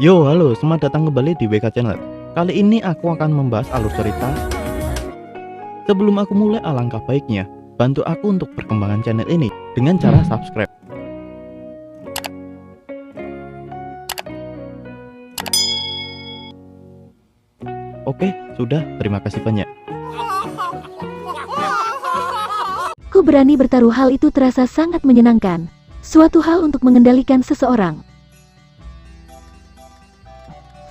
Yo, halo, selamat datang kembali di WK Channel. Kali ini aku akan membahas alur cerita. Sebelum aku mulai, alangkah baiknya bantu aku untuk perkembangan channel ini dengan cara subscribe. Oke, sudah, terima kasih banyak. Ku berani bertaruh, hal itu terasa sangat menyenangkan. Suatu hal untuk mengendalikan seseorang.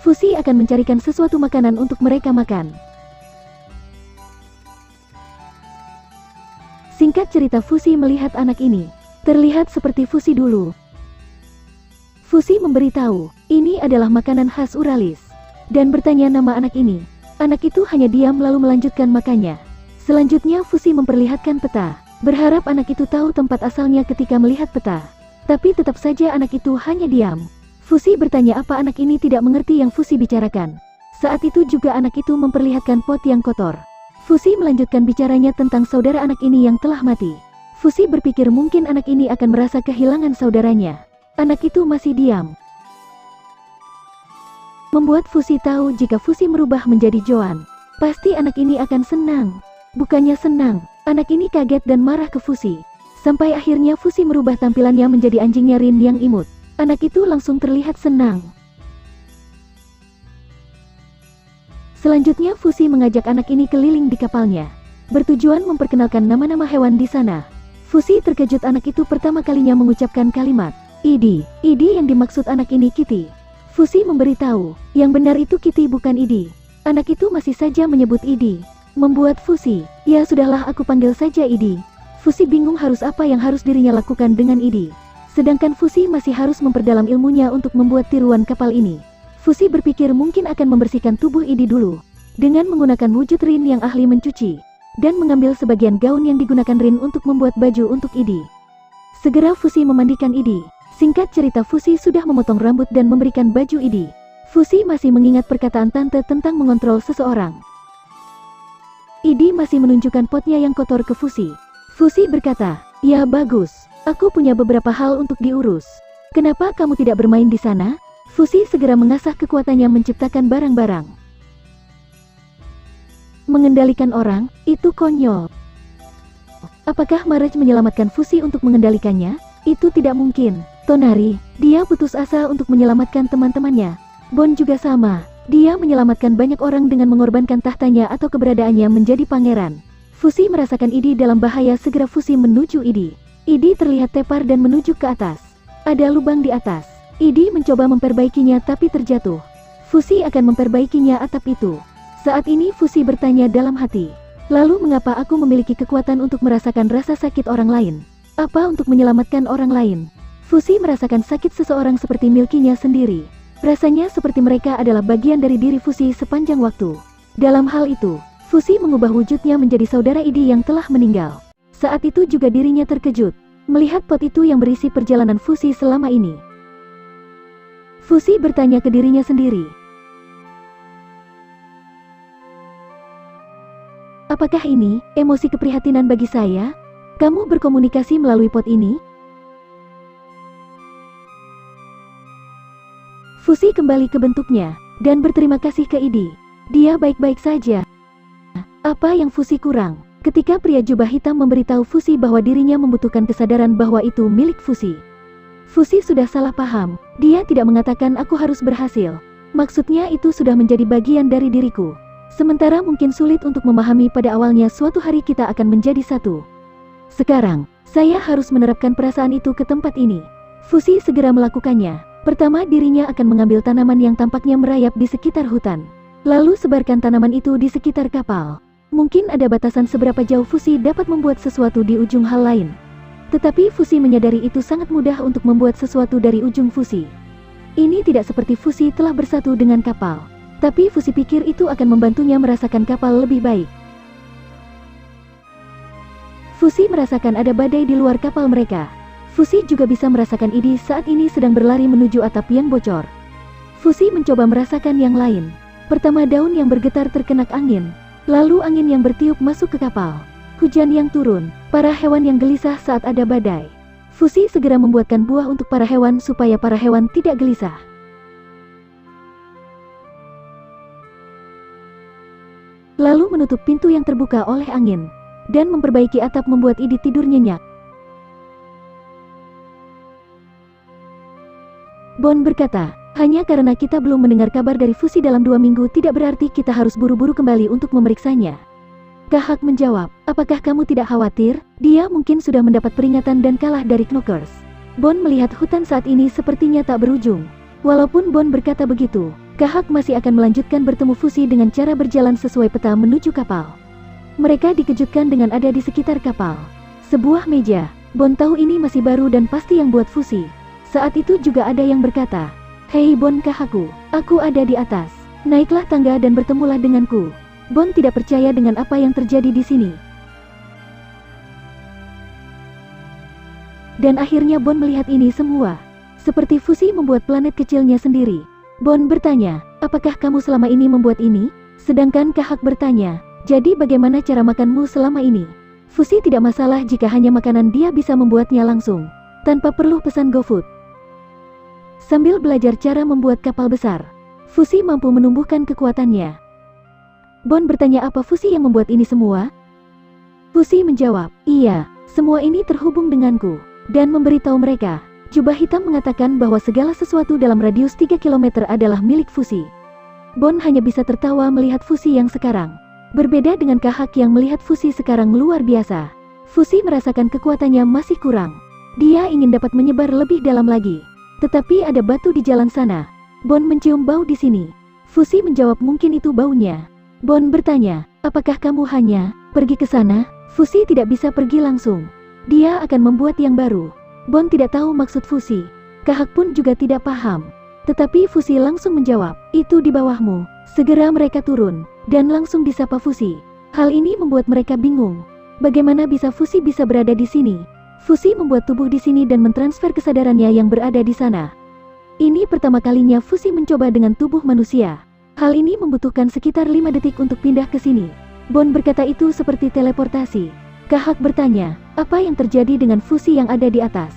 Fuzi akan mencarikan sesuatu makanan untuk mereka makan. Singkat cerita, Fuzi melihat anak ini. Terlihat seperti Fuzi dulu. Fuzi memberitahu, ini adalah makanan khas Uralis. Dan bertanya nama anak ini. Anak itu hanya diam lalu melanjutkan makannya. Selanjutnya Fuzi memperlihatkan peta. Berharap anak itu tahu tempat asalnya ketika melihat peta. Tapi tetap saja anak itu hanya diam. Fuzi bertanya apa anak ini tidak mengerti yang Fuzi bicarakan. Saat itu juga anak itu memperlihatkan pot yang kotor. Fuzi melanjutkan bicaranya tentang saudara anak ini yang telah mati. Fuzi berpikir mungkin anak ini akan merasa kehilangan saudaranya. Anak itu masih diam. Membuat Fuzi tahu jika Fuzi merubah menjadi Joan, pasti anak ini akan senang. Bukannya senang, anak ini kaget dan marah ke Fuzi. Sampai akhirnya Fuzi merubah tampilannya menjadi anjingnya Rin yang imut. Anak itu langsung terlihat senang. Selanjutnya Fuzi mengajak anak ini keliling di kapalnya, bertujuan memperkenalkan nama-nama hewan di sana. Fuzi terkejut anak itu pertama kalinya mengucapkan kalimat Idi. Idi yang dimaksud anak ini Kitty. Fuzi memberitahu, yang benar itu Kitty bukan Idi. Anak itu masih saja menyebut Idi. Membuat Fuzi, ya sudahlah aku panggil saja Idi. Fuzi bingung harus apa yang harus dirinya lakukan dengan Idi. Sedangkan Fuzi masih harus memperdalam ilmunya untuk membuat tiruan kapal ini. Fuzi berpikir mungkin akan membersihkan tubuh Idi dulu, dengan menggunakan wujud Rin yang ahli mencuci, dan mengambil sebagian gaun yang digunakan Rin untuk membuat baju untuk Idi. Segera Fuzi memandikan Idi. Singkat cerita, Fuzi sudah memotong rambut dan memberikan baju Idi. Fuzi masih mengingat perkataan tante tentang mengontrol seseorang. Idi masih menunjukkan potnya yang kotor ke Fuzi. Fuzi berkata, ya bagus. Aku punya beberapa hal untuk diurus. Kenapa kamu tidak bermain di sana? Fuzi segera mengasah kekuatannya menciptakan barang-barang. Mengendalikan orang, itu konyol. Apakah Maraj menyelamatkan Fuzi untuk mengendalikannya? Itu tidak mungkin. Tonari, dia putus asa untuk menyelamatkan teman-temannya. Bon juga sama. Dia menyelamatkan banyak orang dengan mengorbankan tahtanya atau keberadaannya menjadi pangeran. Fuzi merasakan Idi dalam bahaya. Segera Fuzi menuju Idi. Idi terlihat tepar dan menuju ke atas. Ada lubang di atas. Idi mencoba memperbaikinya tapi terjatuh. Fuzi akan memperbaikinya atap itu. Saat ini Fuzi bertanya dalam hati. Lalu mengapa aku memiliki kekuatan untuk merasakan rasa sakit orang lain? Apa untuk menyelamatkan orang lain? Fuzi merasakan sakit seseorang seperti milkinya sendiri. Rasanya seperti mereka adalah bagian dari diri Fuzi sepanjang waktu. Dalam hal itu, Fuzi mengubah wujudnya menjadi saudara Idi yang telah meninggal. Saat itu juga dirinya terkejut, melihat pot itu yang berisi perjalanan Fuzi selama ini. Fuzi bertanya ke dirinya sendiri. Apakah ini emosi keprihatinan bagi saya? Kamu berkomunikasi melalui pot ini? Fuzi kembali ke bentuknya, dan berterima kasih ke Idi. Dia baik-baik saja. Apa yang Fuzi kurang? Ketika pria jubah hitam memberitahu Fuzi bahwa dirinya membutuhkan kesadaran bahwa itu milik Fuzi. Fuzi sudah salah paham. Dia tidak mengatakan aku harus berhasil. Maksudnya itu sudah menjadi bagian dari diriku. Sementara mungkin sulit untuk memahami pada awalnya suatu hari kita akan menjadi satu. Sekarang, saya harus menerapkan perasaan itu ke tempat ini. Fuzi segera melakukannya. Pertama dirinya akan mengambil tanaman yang tampaknya merayap di sekitar hutan. Lalu sebarkan tanaman itu di sekitar kapal. Mungkin ada batasan seberapa jauh Fuzi dapat membuat sesuatu di ujung hal lain. Tetapi Fuzi menyadari itu sangat mudah untuk membuat sesuatu dari ujung Fuzi. Ini tidak seperti Fuzi telah bersatu dengan kapal. Tapi Fuzi pikir itu akan membantunya merasakan kapal lebih baik. Fuzi merasakan ada badai di luar kapal mereka. Fuzi juga bisa merasakan Idi saat ini sedang berlari menuju atap yang bocor. Fuzi mencoba merasakan yang lain. Pertama daun yang bergetar terkena angin. Lalu angin yang bertiup masuk ke kapal. Hujan yang turun, para hewan yang gelisah saat ada badai. Fuzi segera membuatkan buah untuk para hewan supaya para hewan tidak gelisah. lalu menutup pintu yang terbuka oleh angin, dan memperbaiki atap membuat Idi tidur nyenyak. Bon berkata, hanya karena kita belum mendengar kabar dari Fusi dalam 2 minggu tidak berarti kita harus buru-buru kembali untuk memeriksanya. Kahak menjawab, apakah kamu tidak khawatir? Dia mungkin sudah mendapat peringatan dan kalah dari Knockers. Bon melihat hutan saat ini sepertinya tak berujung. Walaupun Bon berkata begitu, Kahak masih akan melanjutkan bertemu Fusi dengan cara berjalan sesuai peta menuju kapal. Mereka dikejutkan dengan ada di sekitar kapal sebuah meja. Bon tahu ini masih baru dan pasti yang buat Fusi. Saat itu juga ada yang berkata, hei Bon Kahakku, aku ada di atas. Naiklah tangga dan bertemulah denganku. Bon tidak percaya dengan apa yang terjadi di sini. Dan akhirnya Bon melihat ini semua. Seperti Fusi membuat planet kecilnya sendiri. Bon bertanya, apakah kamu selama ini membuat ini? Sedangkan Kahak bertanya, jadi bagaimana cara makanmu selama ini? Fusi tidak masalah jika hanya makanan dia bisa membuatnya langsung, tanpa perlu pesan GoFood. Sambil belajar cara membuat kapal besar, Fusi mampu menumbuhkan kekuatannya. Bon bertanya apa Fusi yang membuat ini semua? Fusi menjawab, iya, semua ini terhubung denganku, dan memberitahu mereka. Jubah hitam mengatakan bahwa segala sesuatu dalam radius 3 km adalah milik Fusi. Bon hanya bisa tertawa melihat Fusi yang sekarang. Berbeda dengan Kahak yang melihat Fusi sekarang luar biasa. Fusi merasakan kekuatannya masih kurang. Dia ingin dapat menyebar lebih dalam lagi. Tetapi ada batu di jalan sana. Bon mencium bau di sini. Fusi menjawab mungkin itu baunya. Bon bertanya, apakah kamu hanya pergi ke sana? Fusi tidak bisa pergi langsung. Dia akan membuat yang baru. Bon tidak tahu maksud Fusi. Kahak pun juga tidak paham. Tetapi Fusi langsung menjawab, itu di bawahmu. Segera mereka turun, dan langsung disapa Fusi. Hal ini membuat mereka bingung. Bagaimana bisa Fusi bisa berada di sini? Fusi membuat tubuh di sini dan mentransfer kesadarannya yang berada di sana. Ini pertama kalinya Fusi mencoba dengan tubuh manusia. Hal ini membutuhkan sekitar 5 detik untuk pindah ke sini. Bon berkata itu seperti teleportasi. Kahak bertanya, apa yang terjadi dengan Fusi yang ada di atas?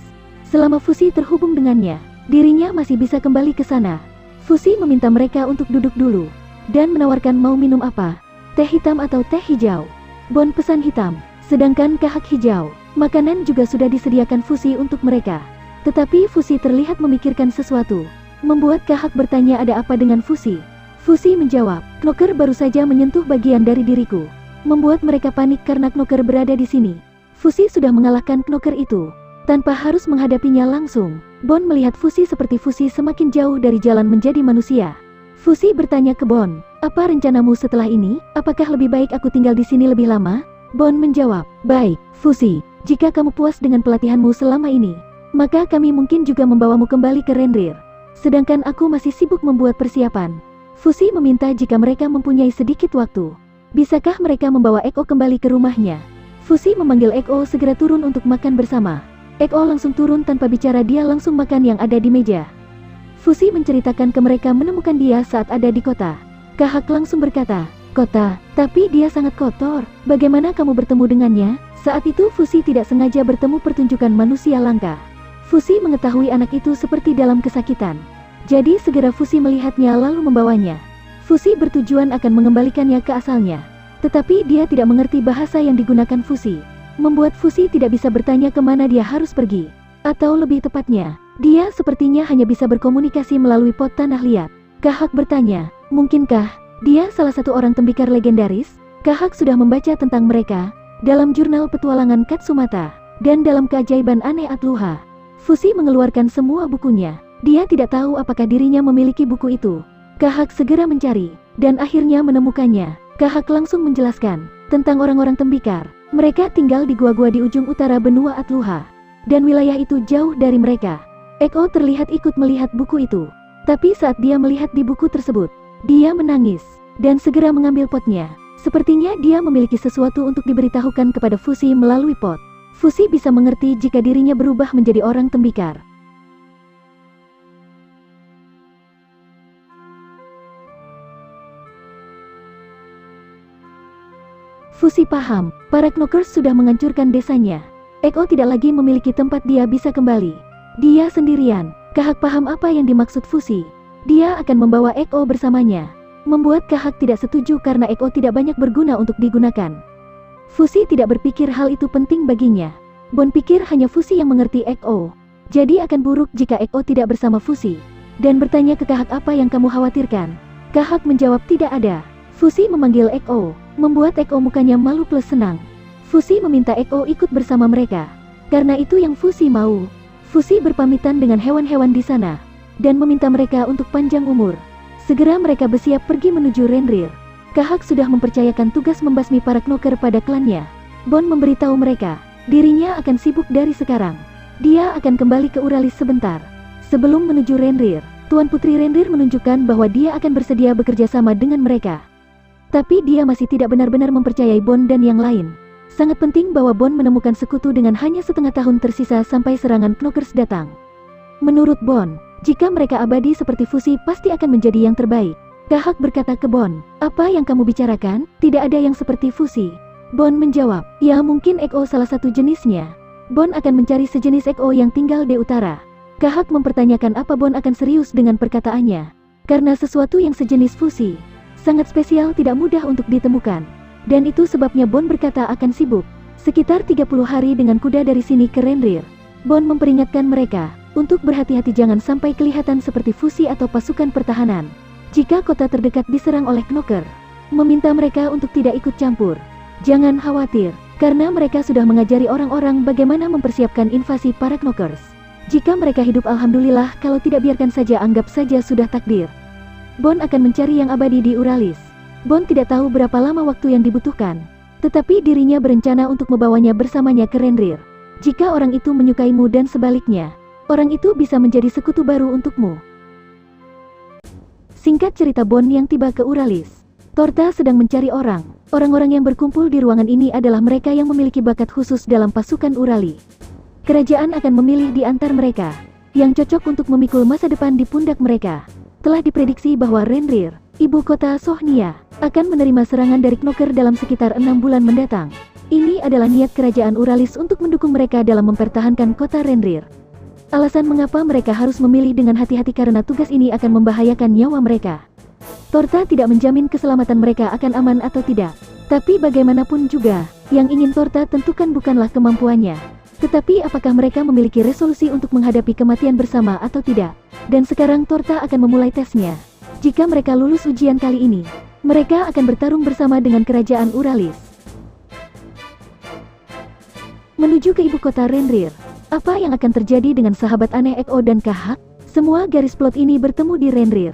Selama Fusi terhubung dengannya, dirinya masih bisa kembali ke sana. Fusi meminta mereka untuk duduk dulu, dan menawarkan mau minum apa, teh hitam atau teh hijau. Bon pesan hitam, sedangkan Kahak hijau. Makanan juga sudah disediakan Fusi untuk mereka. Tetapi Fusi terlihat memikirkan sesuatu, membuat Kahak bertanya ada apa dengan Fusi. Fusi menjawab, Knocker baru saja menyentuh bagian dari diriku, membuat mereka panik karena Knocker berada di sini. Fusi sudah mengalahkan Knocker itu, tanpa harus menghadapinya langsung. Bon melihat Fusi seperti Fusi semakin jauh dari jalan menjadi manusia. Fusi bertanya ke Bon, apa rencanamu setelah ini? Apakah lebih baik aku tinggal di sini lebih lama? Bon menjawab, baik, Fusi. Jika kamu puas dengan pelatihanmu selama ini, maka kami mungkin juga membawamu kembali ke Renrir. Sedangkan aku masih sibuk membuat persiapan. Fusi meminta jika mereka mempunyai sedikit waktu, bisakah mereka membawa Eko kembali ke rumahnya? Fusi memanggil Eko segera turun untuk makan bersama. Eko langsung turun tanpa bicara, dia langsung makan yang ada di meja. Fusi menceritakan ke mereka menemukan dia saat ada di kota. Kahak langsung berkata, kota, tapi dia sangat kotor. Bagaimana kamu bertemu dengannya? Saat itu Fusi tidak sengaja bertemu pertunjukan manusia langka. Fusi mengetahui anak itu seperti dalam kesakitan. Jadi segera Fusi melihatnya lalu membawanya. Fusi bertujuan akan mengembalikannya ke asalnya. Tetapi dia tidak mengerti bahasa yang digunakan Fusi, membuat Fusi tidak bisa bertanya kemana dia harus pergi. Atau lebih tepatnya, dia sepertinya hanya bisa berkomunikasi melalui pot tanah liat. Kahak bertanya, mungkinkah dia salah satu orang tembikar legendaris? Kahak sudah membaca tentang mereka dalam jurnal petualangan Katsumata, dan dalam keajaiban aneh Atluha. Fusi mengeluarkan semua bukunya. Dia tidak tahu apakah dirinya memiliki buku itu. Kahak segera mencari, dan akhirnya menemukannya. Kahak langsung menjelaskan tentang orang-orang tembikar. Mereka tinggal di gua-gua di ujung utara benua Atluha, dan wilayah itu jauh dari mereka. Eko terlihat ikut melihat buku itu. Tapi saat dia melihat di buku tersebut, dia menangis, dan segera mengambil potnya. Sepertinya dia memiliki sesuatu untuk diberitahukan kepada Fusi melalui pot. Fusi bisa mengerti jika dirinya berubah menjadi orang tembikar. Fusi paham, para Knockers sudah menghancurkan desanya. Eko tidak lagi memiliki tempat dia bisa kembali. Dia sendirian. Kahak paham apa yang dimaksud Fusi. Dia akan membawa Eko bersamanya. membuat Kahak tidak setuju karena Eko tidak banyak berguna untuk digunakan. Fusi tidak berpikir hal itu penting baginya. Bon pikir hanya Fusi yang mengerti Eko. Jadi akan buruk jika Eko tidak bersama Fusi. Dan bertanya ke Kahak apa yang kamu khawatirkan. Kahak menjawab tidak ada. Fusi memanggil Eko, membuat Eko mukanya malu plus senang. Fusi meminta Eko ikut bersama mereka. Karena itu yang Fusi mau. Fusi berpamitan dengan hewan-hewan di sana. Dan meminta mereka untuk panjang umur. Segera mereka bersiap pergi menuju Renrir. Kahak sudah mempercayakan tugas membasmi para knocker pada klannya. Bon memberitahu mereka, dirinya akan sibuk dari sekarang. Dia akan kembali ke Uralis sebentar. Sebelum menuju Renrir, Tuan Putri Renrir menunjukkan bahwa dia akan bersedia bekerja sama dengan mereka. Tapi dia masih tidak benar-benar mempercayai Bon dan yang lain. Sangat penting bahwa Bon menemukan sekutu dengan hanya setengah tahun tersisa sampai serangan knockers datang. Menurut Bon, jika mereka abadi seperti Fusi pasti akan menjadi yang terbaik. Kahak berkata ke Bon, apa yang kamu bicarakan? Tidak ada yang seperti Fusi. Bon menjawab, ya mungkin Eko salah satu jenisnya. Bon akan mencari sejenis Eko yang tinggal di utara. Kahak mempertanyakan apa Bon akan serius dengan perkataannya. Karena sesuatu yang sejenis Fusi sangat spesial tidak mudah untuk ditemukan. Dan itu sebabnya Bon berkata akan sibuk. Sekitar 30 hari dengan kuda dari sini ke Renrir. Bon memperingatkan mereka untuk berhati-hati jangan sampai kelihatan seperti Fusi atau pasukan pertahanan. Jika kota terdekat diserang oleh knocker, meminta mereka untuk tidak ikut campur. Jangan khawatir, karena mereka sudah mengajari orang-orang bagaimana mempersiapkan invasi para knockers. Jika mereka hidup alhamdulillah, kalau tidak biarkan saja anggap saja sudah takdir. Bon akan mencari yang abadi di Uralis. Bon tidak tahu berapa lama waktu yang dibutuhkan, tetapi dirinya berencana untuk membawanya bersamanya ke Renrir. Jika orang itu menyukaimu dan sebaliknya, orang itu bisa menjadi sekutu baru untukmu. Singkat cerita Bon yang tiba ke Uralis. Torta sedang mencari orang. Orang-orang yang berkumpul di ruangan ini adalah mereka yang memiliki bakat khusus dalam pasukan Urali. Kerajaan akan memilih di antar mereka yang cocok untuk memikul masa depan di pundak mereka. Telah diprediksi bahwa Renrir, ibu kota Sohnia, akan menerima serangan dari knocker dalam sekitar 6 bulan mendatang. Ini adalah niat kerajaan Uralis untuk mendukung mereka dalam mempertahankan kota Renrir. Alasan mengapa mereka harus memilih dengan hati-hati karena tugas ini akan membahayakan nyawa mereka. Torta tidak menjamin keselamatan mereka akan aman atau tidak. Tapi bagaimanapun juga, yang ingin Torta tentukan bukanlah kemampuannya, tetapi apakah mereka memiliki resolusi untuk menghadapi kematian bersama atau tidak. Dan sekarang Torta akan memulai tesnya. Jika mereka lulus ujian kali ini, mereka akan bertarung bersama dengan kerajaan Uralis. Menuju ke ibu kota Renrir. Apa yang akan terjadi dengan sahabat aneh Eko dan Kahak? Semua garis plot ini bertemu di Renrir.